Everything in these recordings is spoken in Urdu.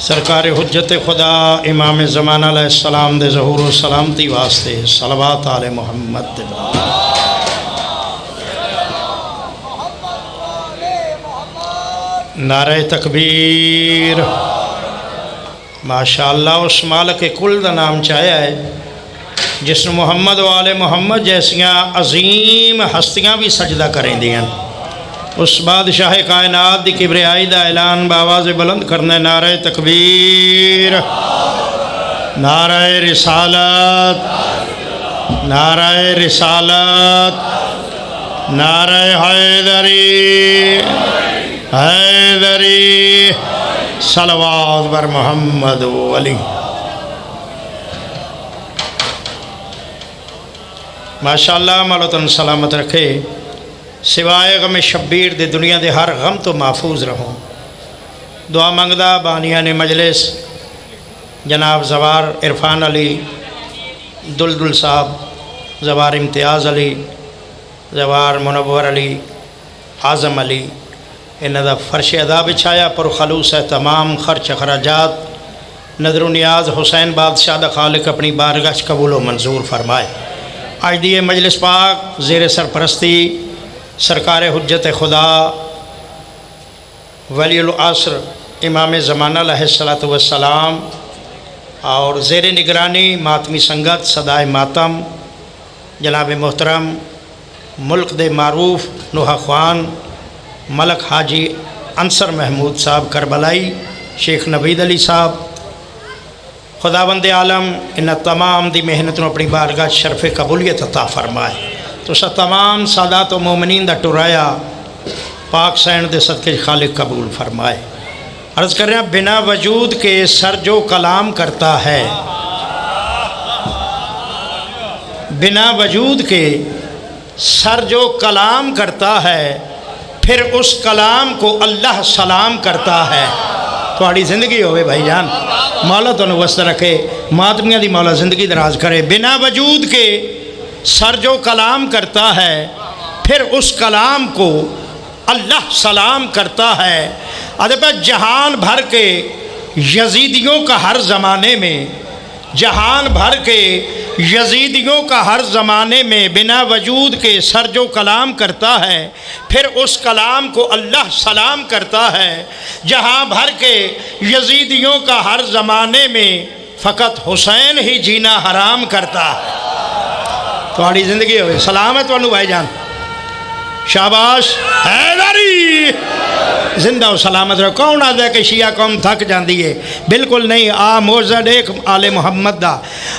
سرکار حجت خدا امام زمانہ علیہ السلام دے ظہور و سلامتی واسطے صلوات آل محمد دے نعرہ تکبیر۔ ماشاءاللہ اس مالک کل دا نام چاہیا ہے جس نے محمد و آل محمد جیسیاں عظیم ہستیاں بھی سجدہ کریں دیاں۔ اس بادشاہ کائنات دی کبریائی دا اعلان بآواز بلند کرنے نعرہ تکبیر، نعرہ رسالت، نعرہ رسالت، نعرہ حیدری، حیدری، صلوات بر محمد و علی۔ ماشاءاللہ مولتن سلامت رکھے، سوائے غم شبیر دے دنیا دے ہر غم تو محفوظ رہوں۔ دعا منگدہ بانیان مجلس جناب زوار عرفان علی، دلدل صاحب، زوار امتیاز علی، زوار منور علی، اعظم علی، انہاں دا فرش ادا بچھایا پر خلوص ہے تمام خرچ اخراجات نظر و نیاز حسین بادشاہ دا خالق اپنی بارگاہ قبول و منظور فرمائے۔ آج دی مجلس پاک زیر سرپرستی سرکار حجت خدا ولی العصر امام زمانہ علیہ السلام اور زیر نگرانی ماتمی سنگت صدائے ماتم جناب محترم ملک دے معروف نوحہ خوان ملک حاجی انصر محمود صاحب کربلائی، شیخ نوید علی صاحب، خداوند عالم ان تمام دی محنت نو اپنی بارگاہ شرف قبولیت عطا فرمائے۔ تو سا تمام سادات و مومنین دا ٹرایا پاک سین دے صدقے خالق قبول فرمائے۔ عرض کر رہے ہیں بنا وجود کے سر جو کلام کرتا ہے، بنا وجود کے سر جو کلام کرتا ہے پھر اس کلام کو اللہ سلام کرتا ہے۔ تھوڑی زندگی ہوئے بھائی جان، مولا تو وسط رکھے، ماتمیاں دی مولا زندگی دراز کرے۔ بنا وجود کے سر جو کلام کرتا ہے پھر اس کلام کو اللہ سلام کرتا ہے۔ ادب جہان بھر کے یزیدیوں کا ہر زمانے میں، جہان بھر کے یزیدیوں کا ہر زمانے میں بنا وجود کے سر جو کلام کرتا ہے پھر اس کلام کو اللہ سلام کرتا ہے۔ جہاں بھر کے یزیدیوں کا ہر زمانے میں فقط حسین ہی جینا حرام کرتا ہے۔ تھوڑی زندگی ہوئے، سلامت والو بھائی جان، شاباش، حیدری، زندہ و سلامت رہو۔ کون آدھا ہے کہ شیعہ قوم تھک جاندی ہے؟ بالکل نہیں۔ موزد ایک آل محمد دا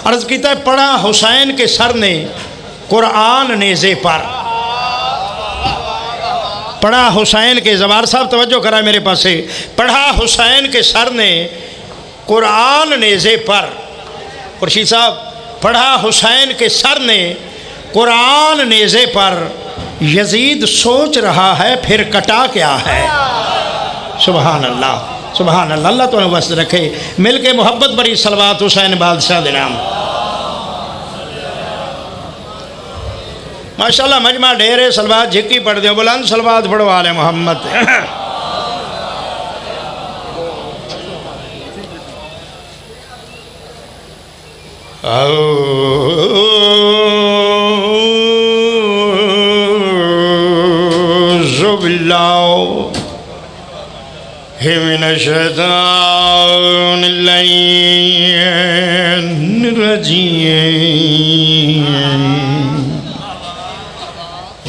عرض کیتا ہے پڑھا حسین کے سر نے قرآن نیزے پر، پڑھا حسین کے، زوار صاحب توجہ کرا میرے پاس سے، پڑھا حسین کے سر نے قرآن نیزے پر، خورشید صاحب پڑھا حسین کے سر نے قرآن نیزے پر، یزید سوچ رہا ہے پھر کٹا کیا ہے۔ سبحان اللہ، سبحان اللہ، اللہ تو وسط رکھے۔ مل کے محبت بری صلوات حسین بادشاہ دے نام۔ ماشاءاللہ مجمع ڈھیرے صلوات جھکی پڑھ دیو، بلند صلوات پڑھو آل محمد۔ اعوذ باللہ من الشیطان اللعین الرجیم،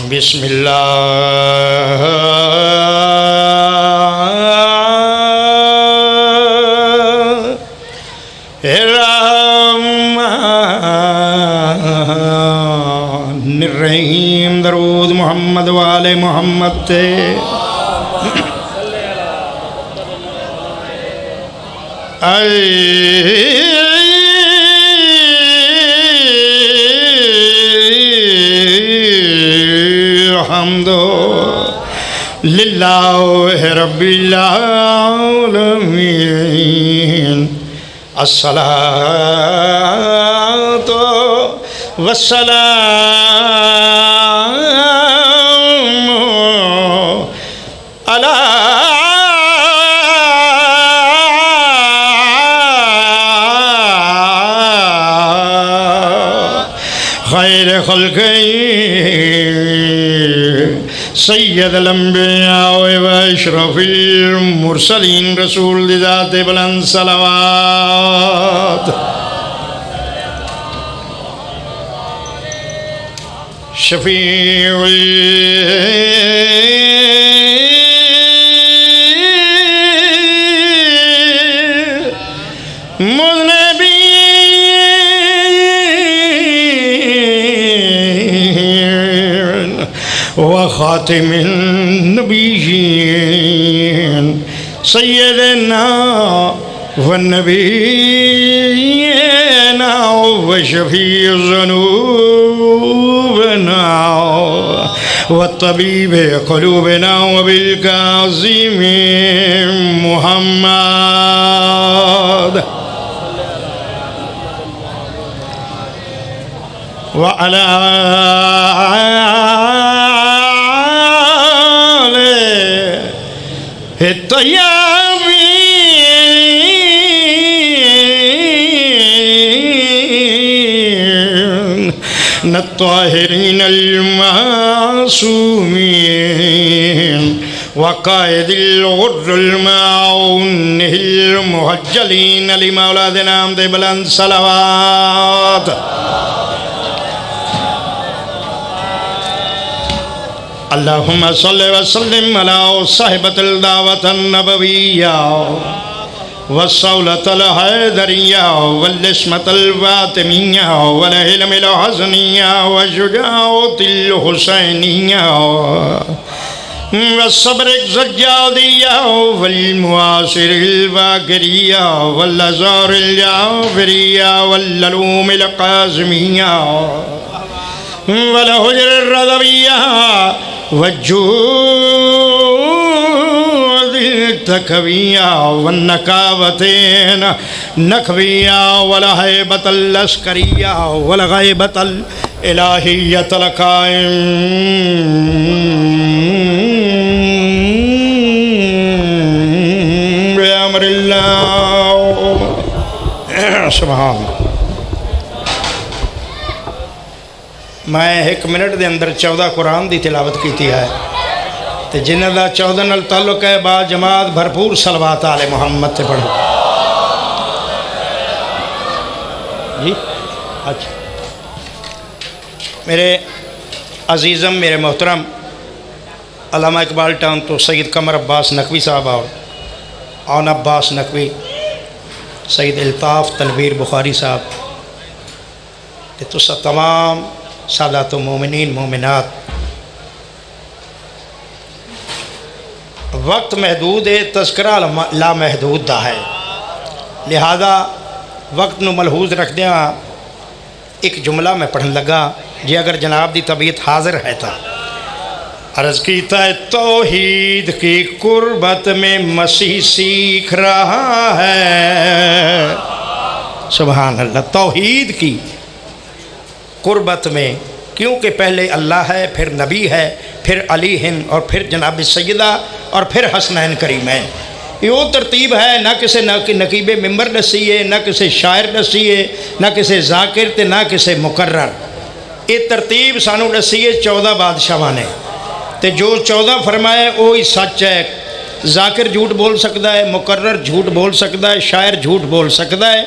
بسم اللہ الرحمن الرحیم۔ درود محمد و آل محمد تے الحمد للہ رب العالمین، الصلاۃ والسلام علی خیر خلق سید الانبیاء و اشرف المرسلین رسول ذات بلند صلوات شفیع المذنبین وخاتم النبیین سیدنا والنبینا وشفیع ذنوبنا والطبیب قلوبنا وبالقاسم محمد وعلى آله الطيبين الطاهرين المعصومين وقائد الغر المعون المهجلين لمولادنا حمد بلند صلوات اللهم صل وسلم على صاحبة الدعوة النبوية والصولة الحيدرية واللشمة الفاطمية والحلم الحسنية والشجاعة الحسينية والصبر الزجادية والمعاصر الباكرية والأزهار الجعفرية والعلوم القاسمية والهجر الرضوية والجود التكوية والنكاوتين نكوية والهيبة العسكرية والغيبة الإلهية القائم بأمر الله سبحان اللہ. میں 1 منٹ دے اندر 14 قرآن دی تلاوت کیتی ہے تے جنہ دا 14 نال تعلق ہے با جماعت بھرپور صلوات آل محمد تے پڑھو جی. اچھا میرے عزیزم میرے محترم علامہ اقبال ٹاؤن تو سید قمر عباس نقوی صاحب اور عون عباس نقوی سید الطاف تنویر بخاری صاحب تے تسا تمام سادات و مومنین مومنات وقت محدود ہے تذکرہ لا محدود دا ہے لہذا وقت نو ملحوظ رکھ دیا ایک جملہ میں پڑھن لگا جی اگر جناب دی طبیعت حاضر ہے تا عرض کیتا ہے توحید کی قربت میں مسیح سیکھ رہا ہے سبحان اللہ. توحید کی قربت میں کیونکہ پہلے اللہ ہے پھر نبی ہے پھر علی ہیں اور پھر جناب سیدہ اور پھر حسنین کریمین. یہ وہ ترتیب ہے نہ کسی نقیب ممبر دسی ہے نہ کسی شاعر دسی ہے نہ کسی ذاکر تے نہ کسی مقرر. یہ ترتیب سانو دسی ہے 14 بادشاہاں نے تے جو 14 فرمائے وہی سچ ہے. ذاکر جھوٹ بول سکتا ہے مقرر جھوٹ بول سکتا ہے شاعر جھوٹ بول سکتا ہے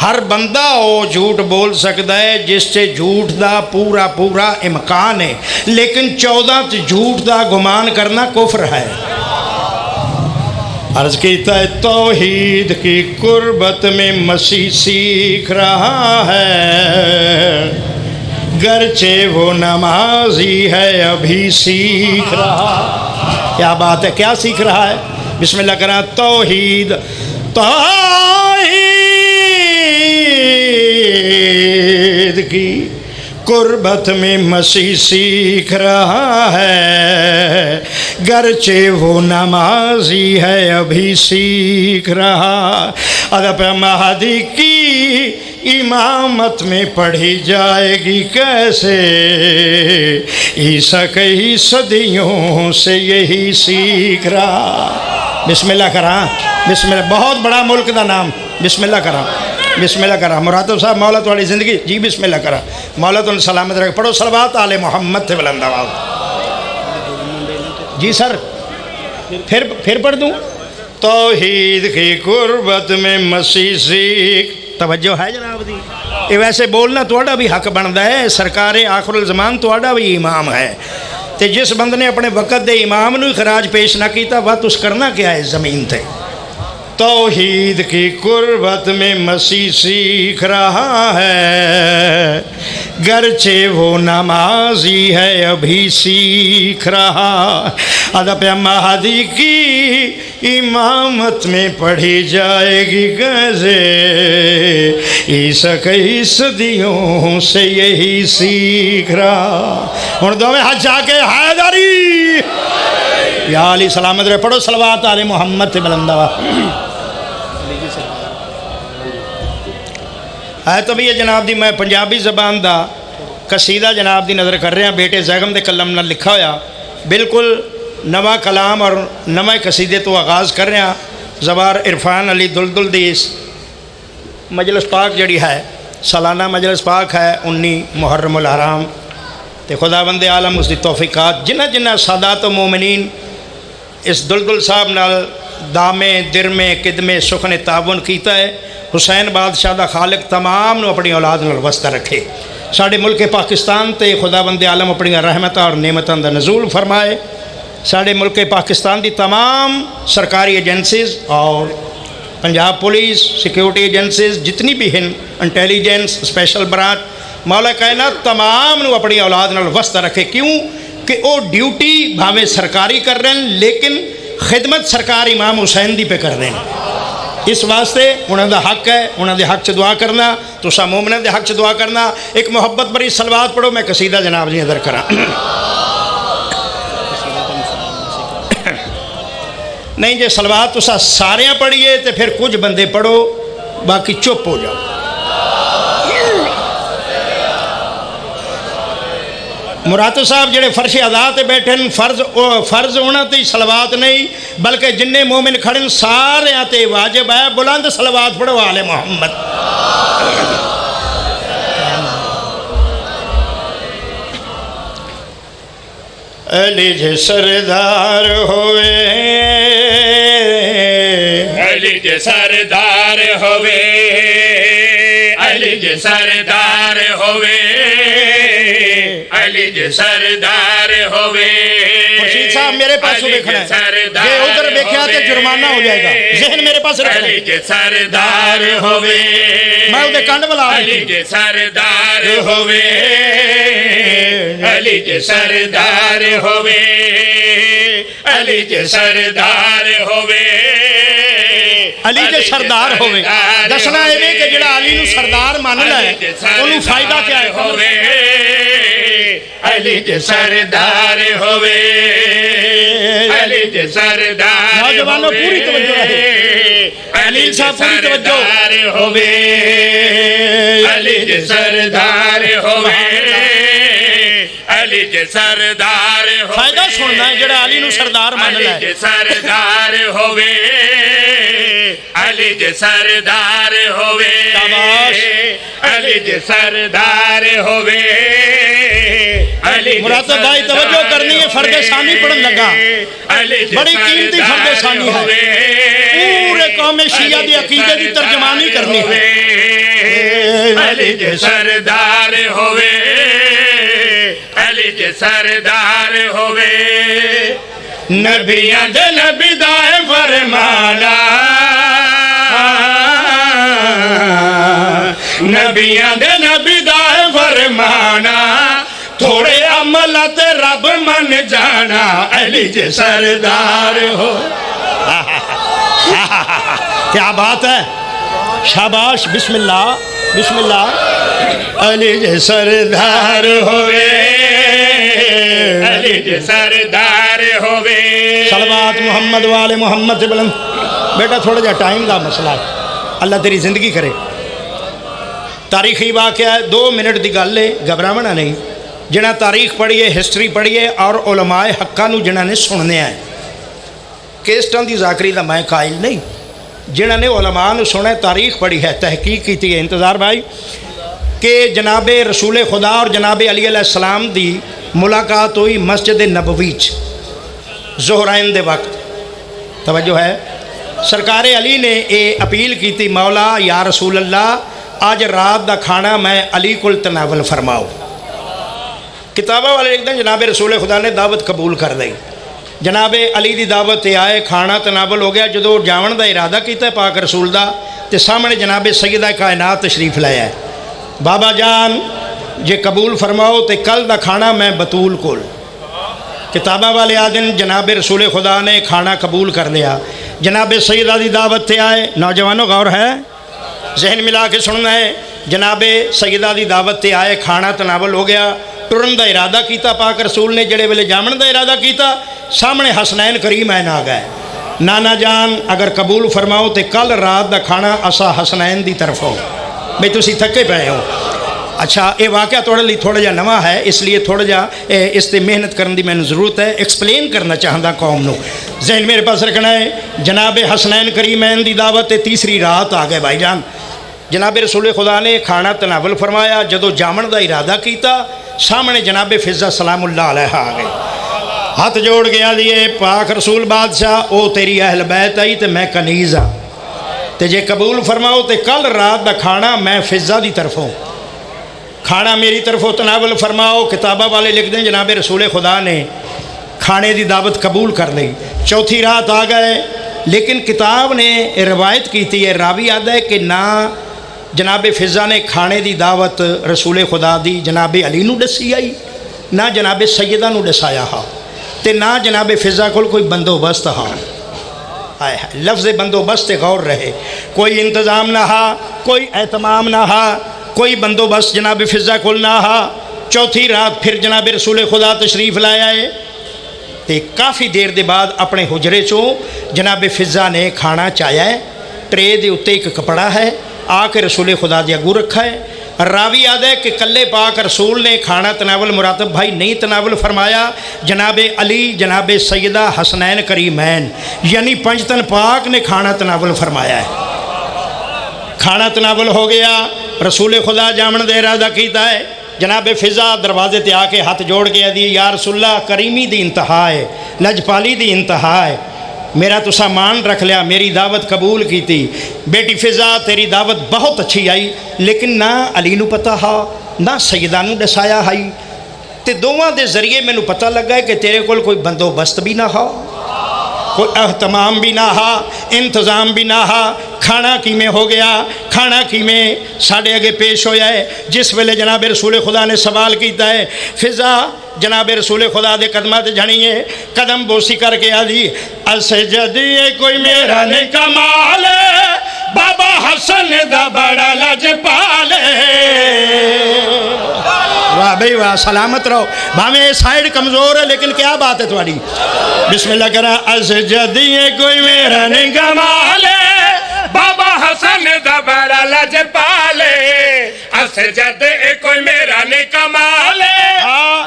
ہر بندہ وہ جھوٹ بول سکتا ہے جس سے جھوٹ دا پورا پورا امکان ہے لیکن 14 جھوٹ دا گمان کرنا کفر ہے. عرض کیتا ہے توحید کی قربت میں مسیح سیکھ رہا ہے گرچہ وہ نمازی ہے ابھی سیکھ رہا. کیا بات ہے کیا سیکھ رہا ہے بسم اللہ کرنا. توحید کی قربت میں مسیح سیکھ رہا ہے گرچہ وہ نمازی ہے ابھی سیکھ رہا. ادب مہدی کی امامت میں پڑھی جائے گی کیسے عیسیٰ کئی صدیوں سے یہی سیکھ رہا. بسم اللہ کرا بسم اللہ. بہت بڑا ملک دا نام بسم اللہ کرا بسم اللہ کرا. مراتب صاحب مولا تھوڑی زندگی جی بسم اللہ کرا مولا تم سلامت رکھ. پڑھو صلوات آل محمد سے بلند آواز. جی سر پھر پڑھ دوں. توحید کی قربت میں مسیح سیکھ. توجہ ہے جناب دی. یہ ویسے بولنا تھوڑا بھی حق بنتا ہے. سرکار آخر الزمان تھوڑا بھی امام ہے. تے جس بند نے اپنے وقت دے امام نو خراج پیش نہ کیتا وقت اس کرنا کیا ہے زمین تے. توحید کی قربت میں مسیح سیکھ رہا ہے گرچہ وہ نمازی ہے ابھی سیکھ رہا. ادب مہدی کی امامت میں پڑھی جائے گی غزے عیسیٰ کئی صدیوں سے یہی سیکھ رہا. اور دو میں ہاتھ جا کے حیدری یا علی سلامت رہے. پڑھو صلوات آل محمد سے بلند آواز. ہے تو بھی یہ جناب دی میں پنجابی زبان دا قصیدہ جناب دی نظر کر رہے ہیں. بیٹے زیغم دے قلم نہ لکھا ہویا. بالکل نواں کلام اور نویں قصیدے تو آغاز کر رہے ہیں. زبار عرفان علی دلدل دی مجلس پاک جڑی ہے سالانہ مجلس پاک ہے 19 محرم الحرام. تے خدا بند عالم اس دی توفیقات جنہ جنہ سادات و مومنین اس دلدل صاحب نال دامے درمے قدمے سخن تعاون کیتا ہے. حسین بادشاہ دا خالق تمام نو اپنی اولاد نال واسطہ رکھے. ساڑھے ملک پاکستان تے خدا بند عالم اپنی رحمتاں اور نعمتاں دا نزول فرمائے. ساڑھے ملک پاکستان دی تمام سرکاری ایجنسیز اور پنجاب پولیس سیکیورٹی ایجنسیز جتنی بھی ہیں انٹیلیجنس اسپیشل برانچ مولا کائنات تمام نو اپنی اولاد نال واسطہ رکھے. کیوں کہ وہ ڈیوٹی بھاویں سرکاری کر رہے ہیں لیکن خدمت سرکار امام حسین دی پہ کر رہے ہیں. اس واسطے انہوں دا حق ہے انہوں دے حق سے دعا کرنا. تو سا مومنہ دے حق سے دعا کرنا. ایک محبت بری صلوات پڑھو. میں قصیدہ جناب جی ادھر کرا نہیں جی صلوات تو سا سارے پڑھیے تو پھر کچھ بندے پڑھو باقی چپ ہو جاؤ. مراتب صاحب جڑے فرش ادا تے بیٹھے فرض ہونا تے صلوات نہیں بلکہ جننے مومن کھڑن سارے تے واجب ہے. بلند صلوات پڑھو آل محمد. علی جے سردار ہوئے علی جے سردار ہوئے علی جے سردار ہوئے علی جے سردار ہوئے. خورشید صاحب میرے پاس دیکھنا ہے یہ ادھر دیکھا تو جرمانہ ہو جائے گا. ذہن میرے پاس رکھنا ہے. علی جے سردار ہوئے میں ادھر کانڈ بلا علی جے سردار ہوئے علی جے سردار ہوئے علی جے سردار ہوئے علی جے سردار ہوئے. دسنا ہے کہ جڑا علی نو سردار ماننا ہے انہوں فائدہ کیا ہے. علی جے سردار ہوئے علی جے سردار نوجوانوں پوری توجہ رہے. علی جے سردار ہوئے علی جے سردار ہوئے علی جے سردار ہوئے. فائدہ سننا ہے جڑا علی نو سردار ماننا ہے. علی جے سردار ہوئے علی جے سردار ہوئے علی جے سردار ہوئے. مراتب بھائی توجہ کرنی ہے. فرد ثانی پڑھن لگا بڑی قیمتی فرد ثانی ہے. پورے قوم شیعہ دی عقیدے دی ترجمانی کرنی ہے. علی جے سردار ہوئے علی جے سردار ہوئے. نبیاں دے نبی دائے فرمانا نبیاں دے نبی دائے فرمانا تھوڑے عملات رب من جانا. علی جے سردار ہو. کیا بات ہے. شاباش. بسم اللہ بسم اللہ. علی جے سردار ہوئے علی جے سردار ہوئے. صلوات محمد والے محمد سے بلند. بیٹا تھوڑا جا ٹائم دا مسئلہ ہے. اللہ تیری زندگی کرے. تاریخی واقعہ ہے 2 منٹ دی گل ہے. گھبراونا نہیں. جنہ تاریخ پڑھیے ہسٹری پڑھیے اور علماء حقہ نو جنہ نے سننے آئے. کیسٹاں دی ذاکری دا میں قائل نہیں. جنہ نے علماء نو سنے تاریخ پڑھی ہے تحقیق کی تھی. انتظار بھائی کہ جناب رسول خدا اور جناب علی علیہ السلام دی ملاقات ہوئی مسجد نبوی ظہرین دے وقت. توجہ ہے. سرکار علی نے یہ اپیل کی تھی مولا یا رسول اللہ اج رات دا کھانا میں علی کول تناول فرماؤ. کتابہ والے ایک دن جناب رسول خدا نے دعوت قبول کر لی. جناب علی دی دعوت تے آئے, کھانا تناول ہو گیا. جدو جاون دا ارادہ کیتا ہے پاک رسول دا تے سامنے جناب سیدہ کائنات تشریف لایا ہے. بابا جان جے قبول فرماؤ تے کل دا کھانا میں بطول کول. کتابہ والے آدن جناب رسول خدا نے کھانا قبول کر لیا. جناب سیدہ دی دعوت تے آئے. نوجوانوں غور ہے, ذہن ملا کے سننا ہے. جناب سیدہ دی دعوت تے آئے, کھانا تناول ہو گیا. ٹرن دا ارادہ کیتا پاک رسول نے, جڑے ویلے جامن دا ارادہ کیتا سامنے حسنین کریمین آ گئے. نانا جان اگر قبول فرماؤ تے کل رات دا کھانا اسا حسنین دی طرف ہو. میں تسی تھکے پے ہو. اچھا یہ واقعہ تھوڑے لی تھوڑا جا نواں ہے, اس لیے تھوڑا جا اس تے محنت کرن دی میں ضرورت ہے. ایکسپلین کرنا چاہتا قوم نو, ذہن میرے پاس رکھنا ہے. جناب حسنین کریمین دی دعوت تے تیسری رات آ گئے بھائی جان. جناب رسول خدا نے کھانا تناول فرمایا. جدو جامن دا ارادہ کیتا سامنے جناب فضہ سلام اللہ علیہ آ گئے. ہاتھ جوڑ گیا لیے پاک رسول بادشاہ او تیری اہل بیت آئی تے میں کنیز ہاں, تے جے قبول فرماؤ تے کل رات دا کھانا میں فضہ دی طرفوں, کھانا میری طرفوں تناول فرماؤ. کتابہ والے لکھ دیں جناب رسول خدا نے کھانے دی دعوت قبول کر لی. چوتھی رات آ گئے, لیکن کتاب نے روایت کی تھی, راوی آدھا ہے کہ نہ جناب فضہ نے کھانے دی دعوت رسول خدا دی جناب علی نو دسی آئی, نہ جناب سیدہ نو دسایا ہا, تے نہ جناب فضہ کول کوئی بندوبست ہا. لفظ بندوبست غور رہے, کوئی انتظام نہ ہا, کوئی اہتمام نہ ہا, کوئی بندوبست جناب فضہ کول نہ ہا. چوتھی رات پھر جناب رسول خدا تشریف لایا ہے تے کافی دیر دے بعد اپنے حجرے چوں جناب فضہ نے کھانا چایا ہے. ٹرے دے اتے ایک کپڑا ہے, آ کے رسول خدا دے اگوں رکھا ہے. راوی آدھا ہے کہ کلے پاک رسول نے کھانا تناول مراتب بھائی نہیں تناول فرمایا, جناب علی جناب سیدہ حسنین کریمین یعنی پنجتن پاک نے کھانا تناول فرمایا ہے. کھانا تناول ہو گیا. رسول خدا جامن دے ارادہ کیتا ہے. جناب فضہ دروازے تے آ کے ہاتھ جوڑ کے دی یا رسول اللہ کریمی دی انتہا ہے, لجپالی دی انتہا ہے, میرا تسا مان رکھ لیا, میری دعوت قبول کی تھی. بیٹی فضہ تیری دعوت بہت اچھی آئی, لیکن نہ علی نو پتہ ہا نہ سیدہ نو دسایا ہائی, تے دوواں دے ذریعے میں نو پتہ لگا ہے کہ تیرے کول کوئی بندوبست بھی نہ ہا, کوئی اہتمام بھی نہ ہا, انتظام بھی نہ ہا. کھانا کیمیں ہو گیا, کھانا کیمیں ساڑھے اگے پیش ہویا ہے. جس ویلے جناب رسول خدا نے سوال کیتا ہے, فضہ جناب رسول خدا دے قدمات جھڑیے, قدم بوسی کر کے آدھی اسجدی کوئی میرا نے کمال, بابا حسن دا بڑا لجپالے. واہ بھئی واہ, سلامت رہو. بھامیں سائیڈ کمزور ہے لیکن کیا بات ہے تمہاری. بسم اللہ کرا. اسجدی کوئی میرا نے کمال, بابا حسن دا بڑا لجپالے. اسجد کوئی میرا نے کمالے,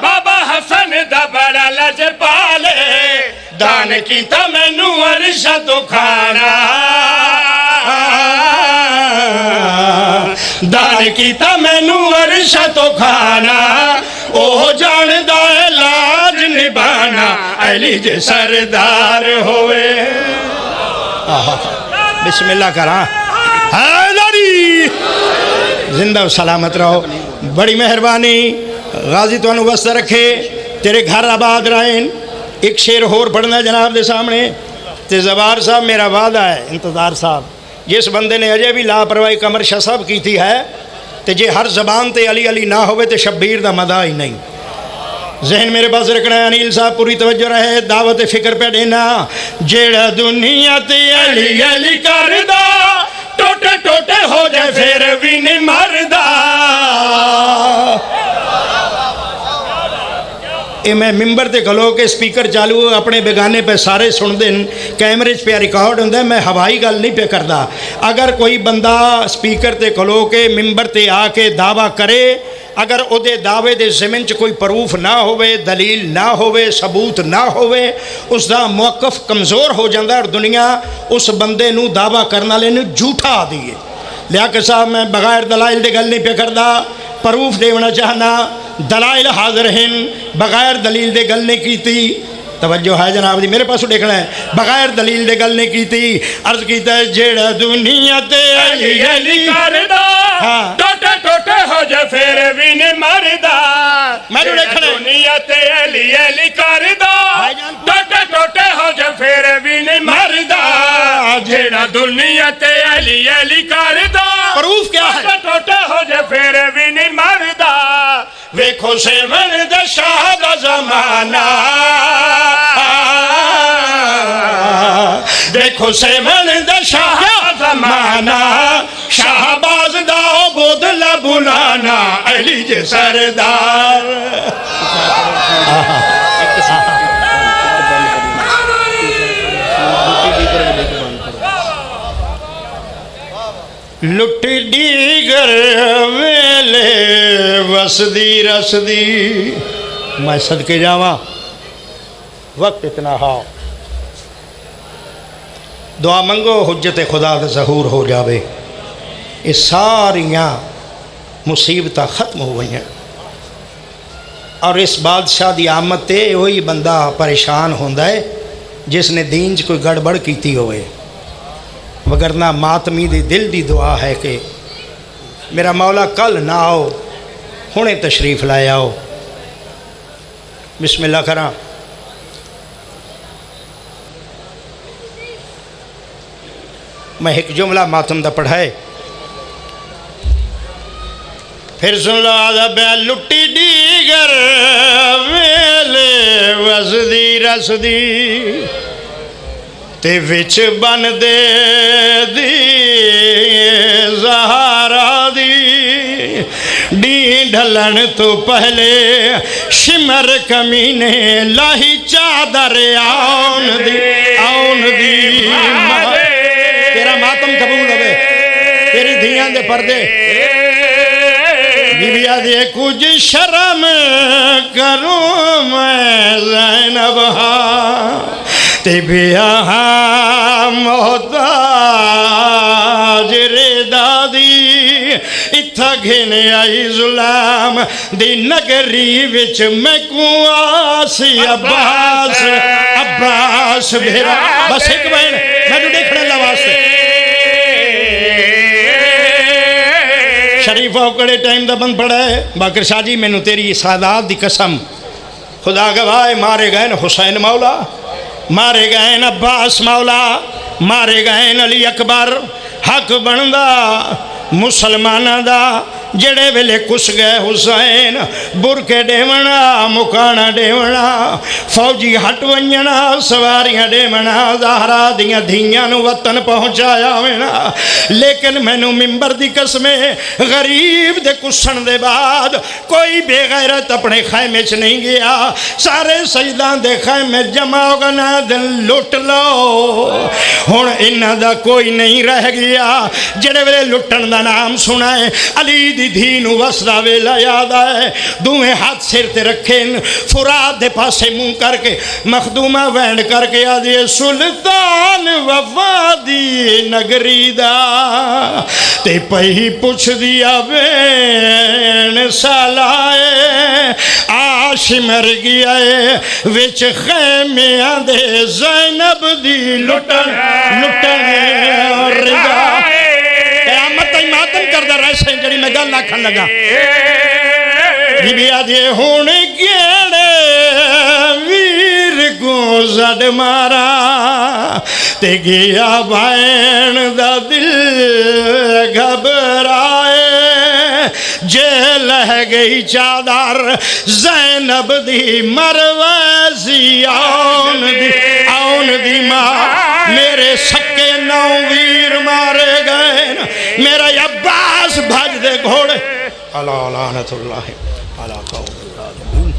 بابا حسن دا بڑا لجپالے. دان کیتا مینو عرش تو کھانا, دان کیتا مینو عرش تو کھانا, او جاندا ہے لاج نبھانا, علی جے سردار ہوئے. بسم اللہ کرا. حیدری زندہ و سلامت رہو. بڑی مہربانی, غازی تو انو وسط رکھے, تیرے گھر آباد رہیں. ایک شعر ہور پڑھنا جناب دے سامنے. تے زبار صاحب میرا وعدہ ہے, انتظار صاحب جس بندے نے اجے بھی لاپرواہی کمر شاہ صاحب کی تھی ہے, تے جے ہر زبان تے علی علی نہ ہوئے تے شبیر دا مدہ ہی نہیں. ذہن میرے پاس رکھنا ہے. انیل صاحب پوری توجہ رہے, دعوت فکر پہ دینا. جیڑا دنیا تے علی علی کردہ, ٹوٹے ٹوٹے ہو جائے پھر بھی نہیں مردہ. میں ممبر تے کھلو کے سپیکر چالو اپنے بیگانے پہ سارے سن دیں, کیمریج پہ ریکارڈ ہوندہ ہے, میں ہوائی گل نہیں پہ کردا. اگر کوئی بندہ سپیکر تے کھلو کے ممبر تے آ کے دعویٰ کرے, اگر او دے دعوے دے زمین چ کوئی پروف نہ ہوئے, دلیل نہ ہوئے, ثبوت نہ ہوئے, اس دا موقف کمزور ہو جاندہ اور دنیا اس بندے نو دعویٰ کرنا لینے جھوٹا دیئے. لیاقت صاحب میں بغیر دلائل دے گل نہیں پہ کردا. پروف دینا چاہنا دلائل حاضر ہیں بغیر دلیل دے گل نہیں کیتی توجہ ہے جناب دی میرے پاسوں دیکھنا ہے بغیر دلیل دے گل نہیں کیتی عرض کیتا ہے جیڑا دنیا تے علی علی کردا ٹوٹے ٹوٹے ہو جا پھر بھی نہیں مردا میں دیکھنا دنیا تے علی علی کردا ٹوٹے ٹوٹے ہو جا پھر بھی نہیں مردا جیڑا دنیا تے علی علی کردا پروف کیا ہے ٹوٹے ہو جا پھر بھی نہیں مردا ویکھو سیون دا شاہ دا زمانہ دیکھو سیون دا شاہ زمانہ شہباز دا بدلا بلانا علی جے سردار لٹ دیگر ویلے وسدی رسدی میں صدقے جاواں وقت اتنا ہاں دعا منگو حجت خدا دا ظہور ہو جاوے یہ ساریاں مصیبتاں ختم ہو گئی ہیں اور اس بادشاہ دی آمد تے وہی بندہ پریشان ہوندا ہے جس نے دین چ کوئی گڑبڑ کیتی ہوئے وگرنہ ماتمی دی دل دی دعا ہے کہ میرا مولا کل نہ آؤ ہنے تشریف لائے آؤ بسم اللہ کراں میں ایک جملہ ماتم دا پڑھائے پھر سن لو آدھا بے لٹی دیگر ویلے وزدی رسدی تے وچ بن دے دی زہارا دی ڈی ڈھلن تو پہلے شمر کمینے لاہی چادر آن دی تیرا ماتم قبول ہوئے تیری دھیاں دے پردے بی بی آدھے کچھ شرم کروں میں زینب تے بیاہاں محتاج ردا دی اتھا گھنے آئی ظلام دی نگری وچ میں کو آسی عباس بھیرا بس ایک بہن میں تو دیکھنے اللہ واسطے شریف اوکڑے ٹائم دا بند پڑا ہے باقر شاہ جی میں نو تیری سعادات دی قسم خدا گواہ مارے گئے حسین مولا مارے گئے عباس مولا مارے گئے علی اکبر حق بندہ مسلمانہ دا جڑے ویلے کس گئے حسین برکے ڈیونا مکانا ڈیونا فوجی ہٹ ونجنا سواریاں ڈیونا زہرا دیاں دھیاں نو وطن پہنچایا وینا لیکن میں نو ممبر دی قسمیں غریب دے کسن دے بعد کوئی بے غیرت اپنے خیمے چ نہیں گیا سارے سجدان دے خیمے جمع ہو گنا دل لٹ لو ہن انہاں دا کوئی نہیں رہ گیا جڑے ویلے لٹن دا نام سنا ہے علی دی دھینو وسدا ویلا یاد ہے دوہیں ہاتھ سر تے رکھیں فرات دے پاسے منہ کر کے مخدومہ وینڈ کر کے آدھے سلطان وفادی نگری دا تے پہی پوچھ دیا بین سالائے آش مر گیا ہے وچ خیمیاں دے زینب دی لٹن رضا قیامت تائی ماتم کردہ رہے جڑی میں گل آکھن لگا بی بی آدھے ہون گیڑے ویر کو زد مارا تے گیا بین دا دل گھبرائے جے لہ گئی چادر زینب دی مرویسی آن دی ماں میرے سکے نو ویر مارے گئے میرا عباس بھج دے گھوڑے اللہ لعنت اللہ علی قوم الظالمین